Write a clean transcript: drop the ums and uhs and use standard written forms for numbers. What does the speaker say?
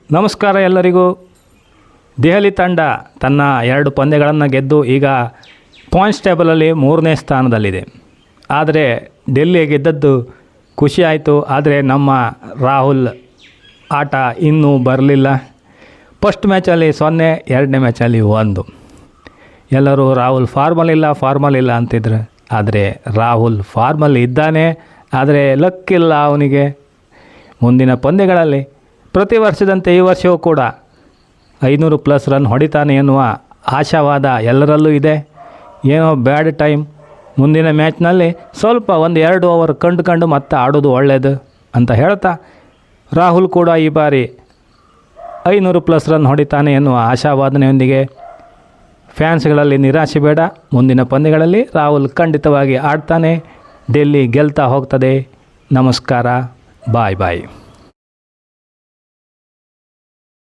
ನಮಸ್ಕಾರ ಎಲ್ಲರಿಗೂ. ದೆಹಲಿ ತಂಡ ತನ್ನ 2 ಪಂದ್ಯಗಳನ್ನು ಗೆದ್ದು ಈಗ ಪಾಯಿಂಟ್ಸ್ ಟೇಬಲಲ್ಲಿ 3ನೇ ಸ್ಥಾನದಲ್ಲಿದೆ. ಆದರೆ ಡೆಲ್ಲಿ ಗೆದ್ದದ್ದು ಖುಷಿ ಆಯಿತು. ಆದರೆ ನಮ್ಮ ರಾಹುಲ್ ಆಟ ಇನ್ನೂ ಬರಲಿಲ್ಲ. ಫಸ್ಟ್ ಮ್ಯಾಚಲ್ಲಿ 0, 2ನೇ ಮ್ಯಾಚಲ್ಲಿ 1. ಎಲ್ಲರೂ ರಾಹುಲ್ ಫಾರ್ಮಲ್ ಇಲ್ಲ ಅಂತಿದ್ರು. ಆದರೆ ರಾಹುಲ್ ಫಾರ್ಮಲ್ಲಿ ಇದ್ದಾನೆ. ಆದರೆ ಲಕ್ಕಿಲ್ಲ ಅವನಿಗೆ. ಮುಂದಿನ ಪಂದ್ಯಗಳಲ್ಲಿ ಪ್ರತಿ ವರ್ಷದಂತೆ ಈ ವರ್ಷವೂ ಕೂಡ 500+ ರನ್ ಹೊಡಿತಾನೆ ಎನ್ನುವ ಆಶಾವಾದ ಎಲ್ಲರಲ್ಲೂ ಇದೆ. ಏನೋ ಬ್ಯಾಡ್ ಟೈಮ್, ಮುಂದಿನ ಮ್ಯಾಚ್ನಲ್ಲಿ ಸ್ವಲ್ಪ 1-2 ಓವರ್ ಕಂಡು ಮತ್ತೆ ಆಡೋದು ಒಳ್ಳೆಯದು ಅಂತ ಹೇಳ್ತಾ, ರಾಹುಲ್ ಕೂಡ ಈ ಬಾರಿ 500+ ರನ್ ಹೊಡಿತಾನೆ ಎನ್ನುವ ಆಶಾವಾದನೆಯೊಂದಿಗೆ ಫ್ಯಾನ್ಸ್ಗಳಲ್ಲಿ ನಿರಾಶೆ ಬೇಡ. ಮುಂದಿನ ಪಂದ್ಯಗಳಲ್ಲಿ ರಾಹುಲ್ ಖಂಡಿತವಾಗಿ ಆಡ್ತಾನೆ. ಡೆಲ್ಲಿ ಗೆಲ್ತಾ ಹೋಗ್ತದೆ. ನಮಸ್ಕಾರ, ಬಾಯ್.